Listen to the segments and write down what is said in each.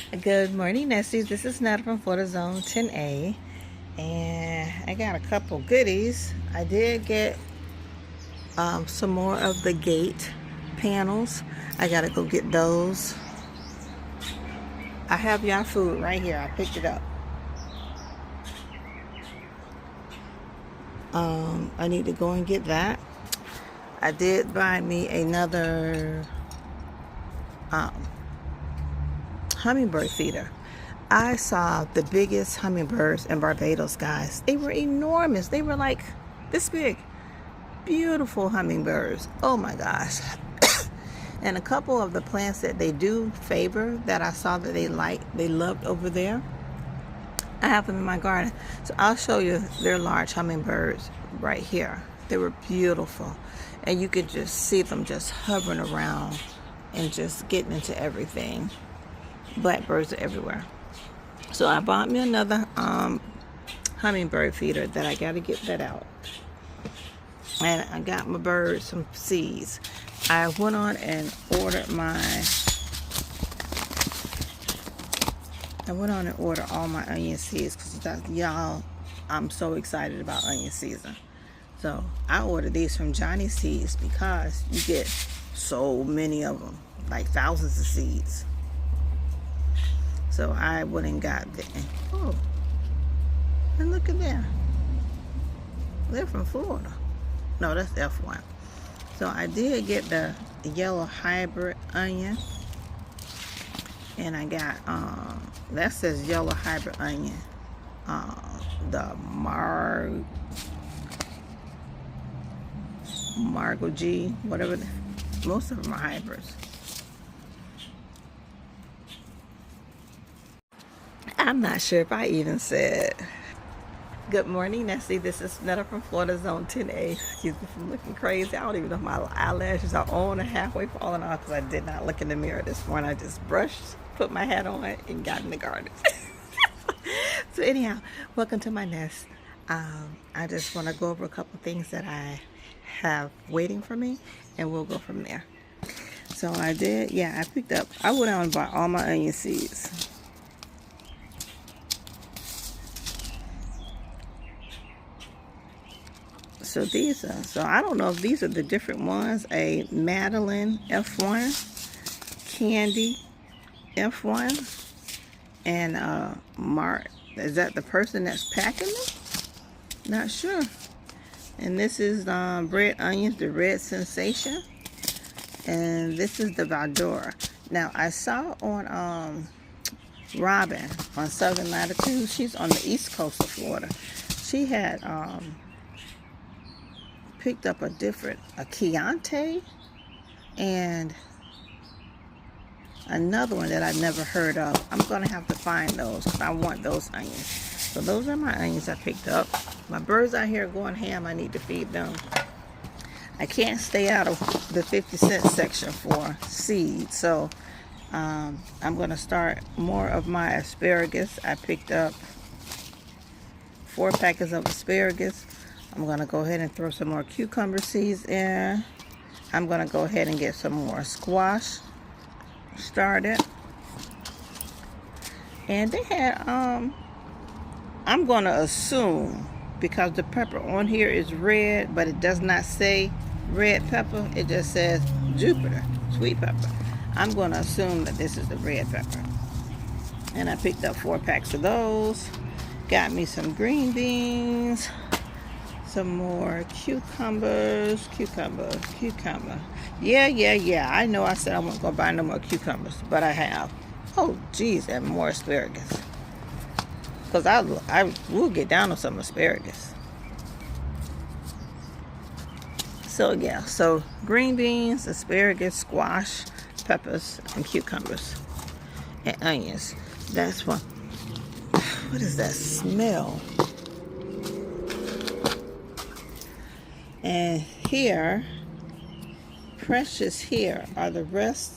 Good morning, Nesties. This is Netta from Florida Zone 10A, and I got a couple goodies. I did get some more of the gate panels. I gotta go get those. I have y'all food right here. I picked it up. I need to go and get that. I did buy me another hummingbird feeder. I saw the biggest hummingbirds in Barbados, guys. They were enormous. They were like this big. Beautiful hummingbirds. Oh my gosh. And a couple of the plants that they do favor that I saw that they loved over there, I have them in my garden. So I'll show you their large hummingbirds right here. They were beautiful. And you could just see them just hovering around and just getting into everything. Blackbirds are everywhere. So I bought me another hummingbird feeder that I got to get that out. And I got my birds some seeds. I went on and ordered all my onion seeds because y'all, I'm so excited about onion season. So I ordered these from Johnny Seeds because you get so many of them, like thousands of seeds. So I went and got them. Oh, and look at that. They're from Florida. No, that's F1. So I did get the yellow hybrid onion. And I got, that says yellow hybrid onion. The Margo G, whatever. Most of them are hybrids. I'm not sure if I even said. Good morning, Nessie. This is Netta from Florida Zone 10A. Excuse me for looking crazy. I don't even know if my eyelashes are on or halfway falling off because I did not look in the mirror this morning. I just brushed, put my hat on, and got in the garden. So anyhow, welcome to my nest. I just want to go over a couple things that I have waiting for me, and we'll go from there. So I went out and bought all my onion seeds. So so I don't know if these are the different ones. A Madeline F1, Candy F1, and Mark. Is that the person that's packing them? Not sure. And this is red onions, the red sensation. And this is the Valdora. Now I saw on Robin on Southern Latitude. She's on the east coast of Florida. She had picked up a Chianti and another one that I've never heard of. I'm gonna have to find those because I want those onions. So those are my onions I picked up. My birds out here going ham. I need to feed them. I can't stay out of the 50-cent section for seeds, so I'm gonna start more of my asparagus. I picked up 4 packets of asparagus. I'm going to go ahead and throw some more cucumber seeds in. I'm going to go ahead and get some more squash started. And they had, I'm going to assume, because the pepper on here is red, but it does not say red pepper. It just says Jupiter, sweet pepper. I'm going to assume that this is the red pepper. And I picked up 4 packs of those. Got me some green beans. Some more cucumbers. Yeah. I know I said I wasn't going to buy no more cucumbers, but I have. Oh, geez, and more asparagus. Because I will get down on some asparagus. So, yeah. So, green beans, asparagus, squash, peppers, and cucumbers. And onions. That's one. What is that smell? And here, precious here are the rest.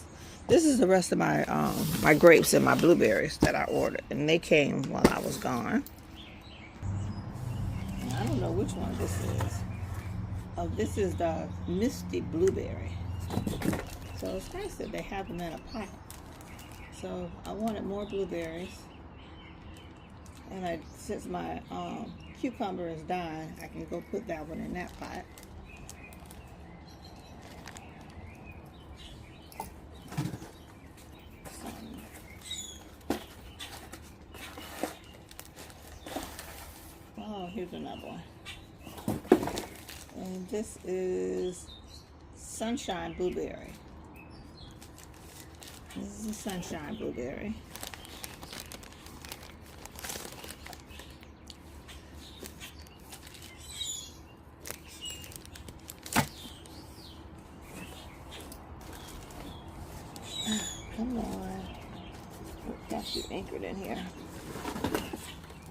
This is the rest of my my grapes and my blueberries that I ordered, and they came while I was gone. And I don't know which one this is. Oh, this is the Misty Blueberry. So it's nice that they have them in a pot. So I wanted more blueberries, and since my cucumber is dying, I can go put that one in that pot. Oh, here's another one. And this is sunshine blueberry. This is a sunshine blueberry. Come on. Got you anchored in here.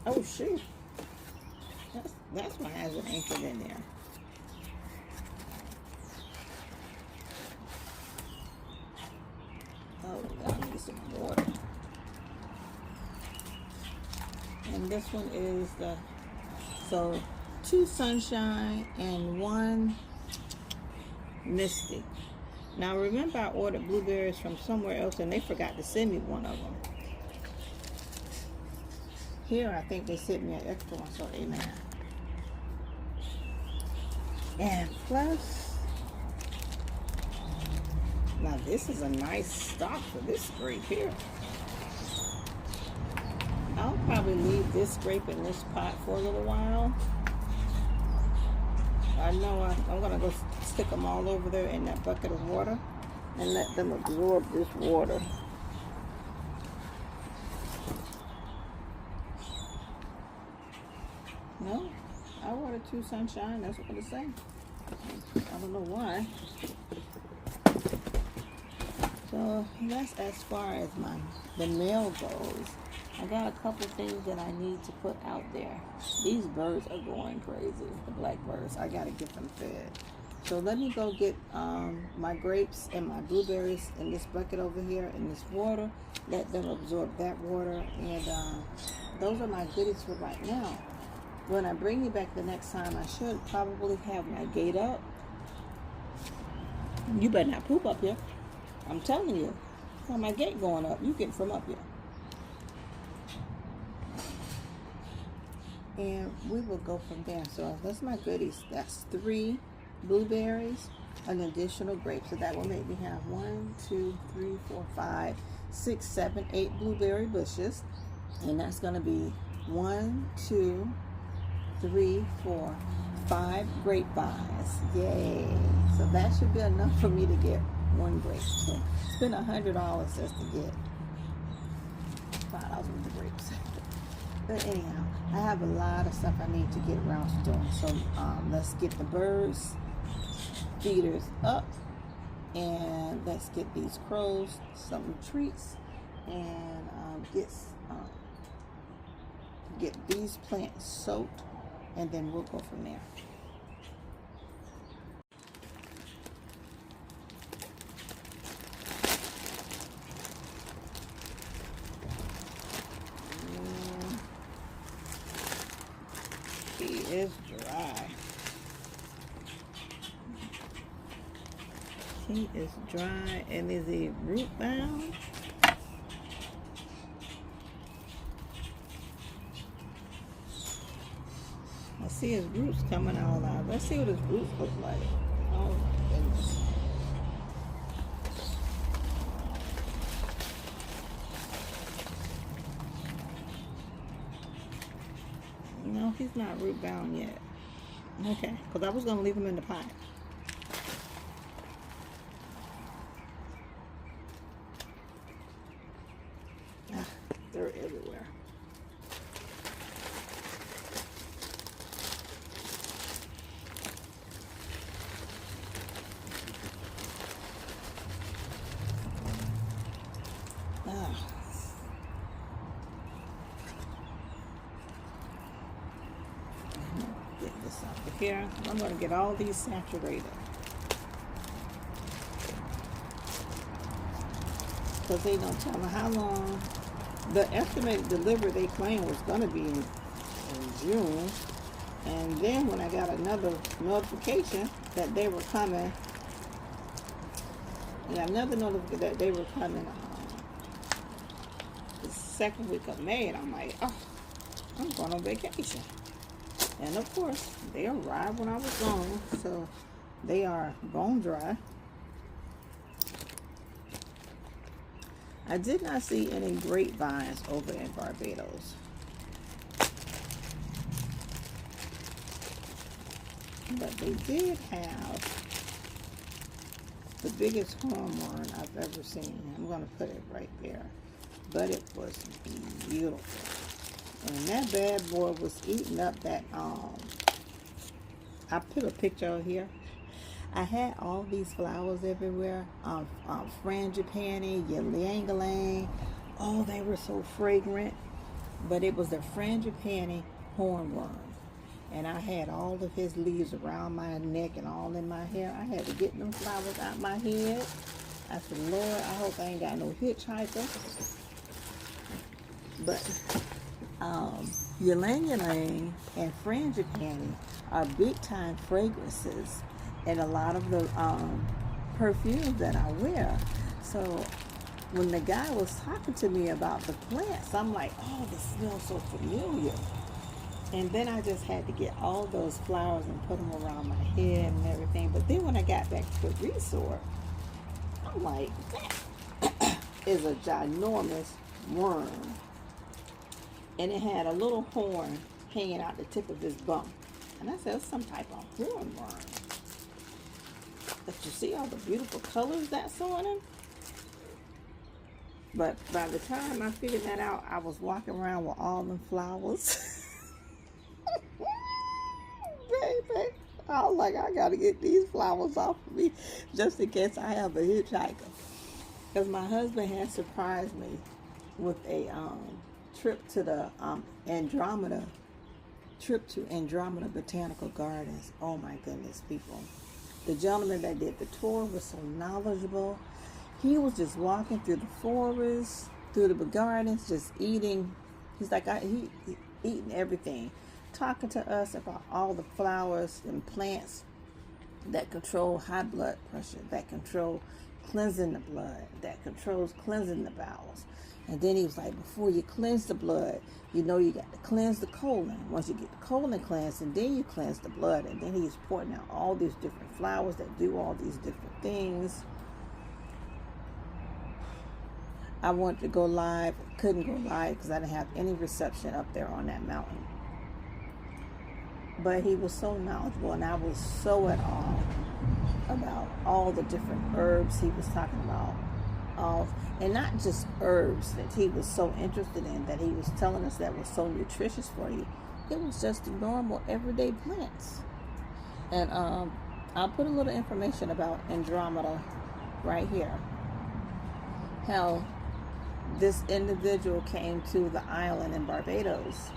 Oh shoot. That's why it has it anchored in there. Oh, I need some water. And this one is so 2 sunshine and 1 misty. Now remember, I ordered blueberries from somewhere else and they forgot to send me one of them. Here I think they sent me an extra one, so amen. And plus, now this is a nice stock for this grape here. I'll probably leave this grape in this pot for a little while. I know I'm gonna go stick them all over there in that bucket of water and let them absorb this water. No, I ordered 2 sunshine, that's what it's saying. I don't know why. So that's as far as the mail goes. I got a couple things that I need to put out there. These birds are going crazy, the blackbirds. I gotta get them fed. So let me go get my grapes and my blueberries in this bucket over here in this water. Let them absorb that water, and those are my goodies for right now. When I bring you back the next time, I should probably have my gate up. You better not poop up here. I'm telling you. Well, my gate going up. You get from up here. And we will go from there. So that's my goodies. That's 3 blueberries, an additional grape. So that will make me have 1, 2, 3, 4, 5, 6, 7, 8 blueberry bushes. And that's going to be 1, 2, 3, 4, 5 grapevines. Yay. So that should be enough for me to get 1 grape. So spend $100 just to get $5 worth of grapes. But anyhow, I have a lot of stuff I need to get around to doing. So let's get the birds feeders up, and let's get these crows some treats, and get these plants soaked, and then we'll go from there. He is dry. He is dry, and is he root bound? I see his roots coming all out. Let's see what his roots look like. Oh my goodness. No, he's not root bound yet. Okay, because I was going to leave him in the pot. They're everywhere. Get this out of here. I'm going to get all these saturated, because they don't tell me how long. The estimated delivery they claimed was going to be in June, and then when I got another notification that they were coming, that they were coming second week of May, and I'm like, oh, I'm going on vacation. And of course, they arrived when I was gone, so they are bone dry. I did not see any grapevines over in Barbados. But they did have the biggest hornworm I've ever seen. I'm going to put it right there. But it was beautiful. And that bad boy was eating up that, I put a picture out here. I had all these flowers everywhere. Frangipani, ylang-ylang. Oh, they were so fragrant. But it was the frangipani hornworm. And I had all of his leaves around my neck and all in my hair. I had to get them flowers out my head. I said, Lord, I hope I ain't got no hitchhiker. But ylang-ylang and frangipani are big-time fragrances in a lot of the perfumes that I wear. So when the guy was talking to me about the plants, I'm like, oh, this smells so familiar. And then I just had to get all those flowers and put them around my head and everything. But then when I got back to the resort, I'm like, that is a ginormous worm. And it had a little horn hanging out the tip of his bum. And I said, it's some type of hornworm. But you see all the beautiful colors that's on him? But by the time I figured that out, I was walking around with all them flowers. Baby, I was like, I gotta get these flowers off of me just in case I have a hitchhiker. Because my husband had surprised me with a trip to the Andromeda Botanical Gardens. Oh my goodness, people. The gentleman that did the tour was so knowledgeable. He was just walking through the forest, through the gardens, just eating. He's like, he eating everything. Talking to us about all the flowers and plants that control high blood pressure, that control cleansing the blood, that controls cleansing the bowels. And then he was like, before you cleanse the blood, you know you got to cleanse the colon. Once you get the colon cleansed, and then you cleanse the blood. And then he's pointing out all these different flowers that do all these different things. I wanted to go live, couldn't go live because I didn't have any reception up there on that mountain. But he was so knowledgeable, and I was so at awe about all the different herbs he was talking about. And not just herbs that he was so interested in, that he was telling us that was so nutritious for you. It was just the normal everyday plants. And I'll put a little information about Andromeda right here. How this individual came to the island in Barbados.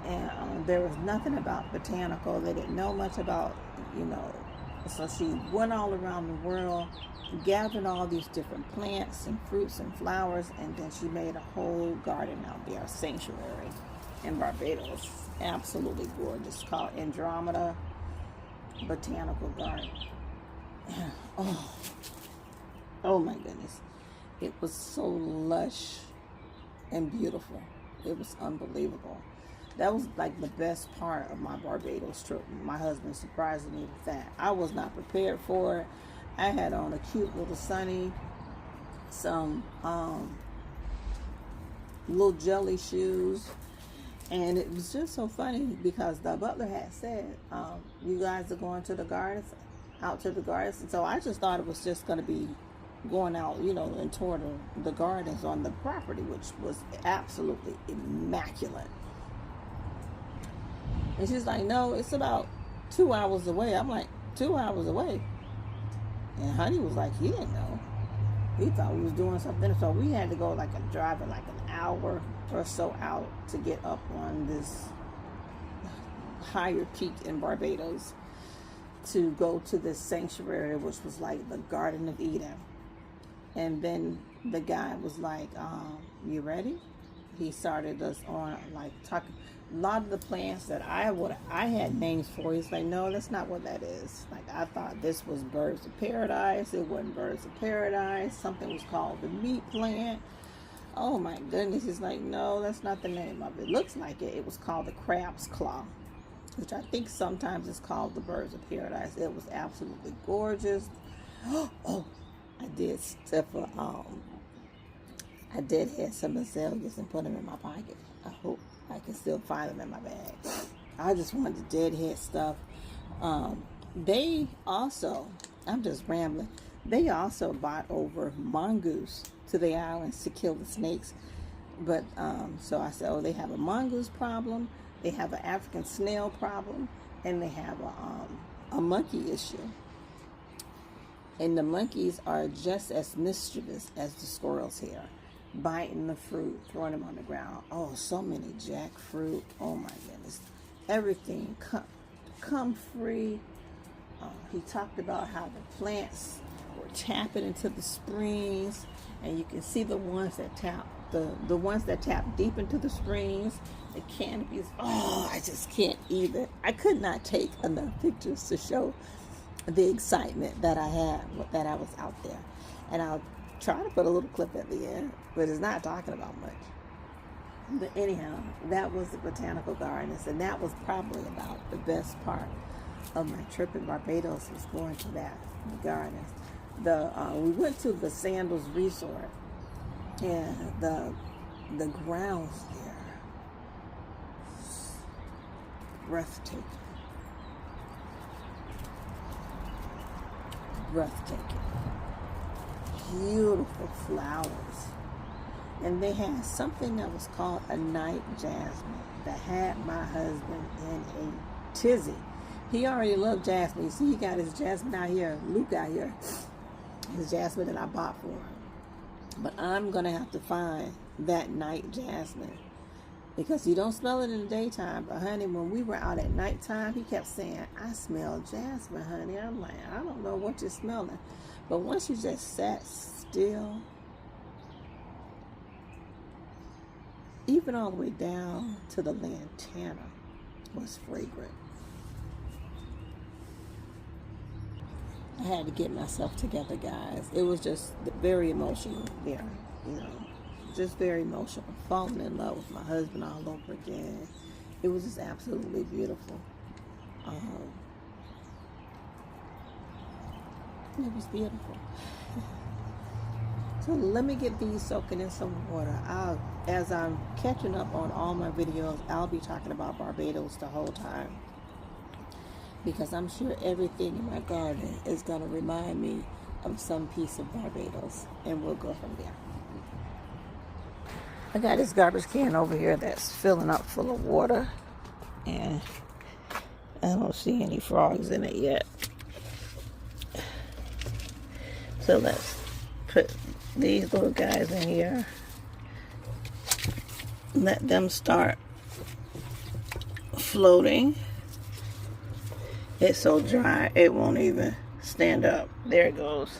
And there was nothing about botanical. They didn't know much about, So she went all around the world, gathered all these different plants and fruits and flowers, and then she made a whole garden out there, a sanctuary in Barbados. Absolutely gorgeous. Called Andromeda Botanical Garden. Oh my goodness. It was so lush and beautiful. It was unbelievable. That was like the best part of my Barbados trip. My husband surprised me with that. I was not prepared for it. I had on a cute little sunny, some little jelly shoes. And it was just so funny because the butler had said, you guys are going to the gardens, out to the gardens. And so I just thought it was just going to be going out, and toward the gardens on the property, which was absolutely immaculate. And she's like, no, it's about 2 hours away. I'm like, 2 hours away? And honey was like, he didn't know. He thought we was doing something. So we had to go driving an hour or so out to get up on this higher peak in Barbados to go to this sanctuary, which was like the Garden of Eden. And then the guy was like, you ready? He started us on talking. A lot of the plants that I had names for, he's like, no, that's not what that is. I thought this was birds of paradise. It wasn't birds of paradise. Something was called the meat plant. Oh my goodness. He's like, no, that's not the name of it. Looks like it. It was called the crab's claw, which I think sometimes is called the birds of paradise. It was absolutely gorgeous. Oh, I did I did have some azaleas and put them in my pocket. I hope I can still find them in my bag. I just wanted the deadhead stuff. They also, I'm just rambling, they also brought over mongoose to the islands to kill the snakes. But so I said, oh, they have a mongoose problem, they have an African snail problem, and they have a monkey issue. And the monkeys are just as mischievous as the squirrels here, biting the fruit, throwing them on the ground. Oh, so many jackfruit. Oh my goodness. Everything come free. He talked about how the plants were tapping into the springs, and you can see the ones that tap the ones that tap deep into the springs. The canopies. Oh, I just can't even. I could not take enough pictures to show the excitement that I had, that I was out there. And I'll try to put a little clip at the end, but it's not talking about much. But anyhow, that was the botanical gardens, and that was probably about the best part of my trip in Barbados, was going to that gardens. We went to the Sandals Resort, and the grounds there, breathtaking. Beautiful flowers. And they had something that was called a night jasmine that had my husband in a tizzy. He already loved jasmine. You see, he got his jasmine out here, Luke out here, his jasmine that I bought for him. But I'm going to have to find that night jasmine, because you don't smell it in the daytime. But honey, when we were out at nighttime, he kept saying, I smell jasmine, honey. I'm like, I don't know what you're smelling. But once you just sat still, even all the way down to the lantana was fragrant. I had to get myself together, guys. It was just very emotional there, you know. Just very emotional. Falling in love with my husband all over again. It was just absolutely beautiful. It was beautiful. So let me get these soaking in some water. As I'm catching up on all my videos, I'll be talking about Barbados the whole time, because I'm sure everything in my garden is going to remind me of some piece of Barbados, and we'll go from there. I got this garbage can over here that's filling up full of water, and I don't see any frogs in it yet. So let's put these little guys in here. Let them start floating. It's so dry, it won't even stand up. There it goes.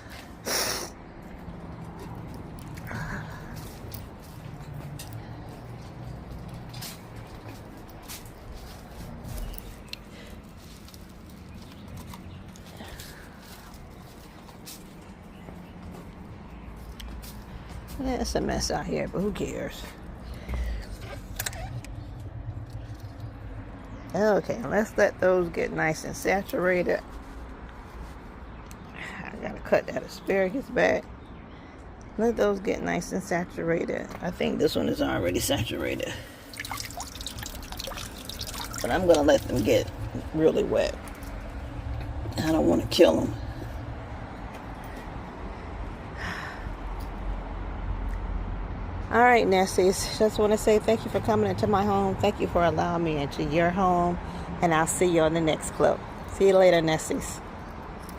It's a mess out here, but who cares? Okay, let's let those get nice and saturated. I gotta cut that asparagus back. Let those get nice and saturated. I think this one is already saturated, but I'm gonna let them get really wet. I don't want to kill them. All right, Nesties, just want to say thank you for coming into my home. Thank you for allowing me into your home, and I'll see you on the next clip. See you later, Nesties.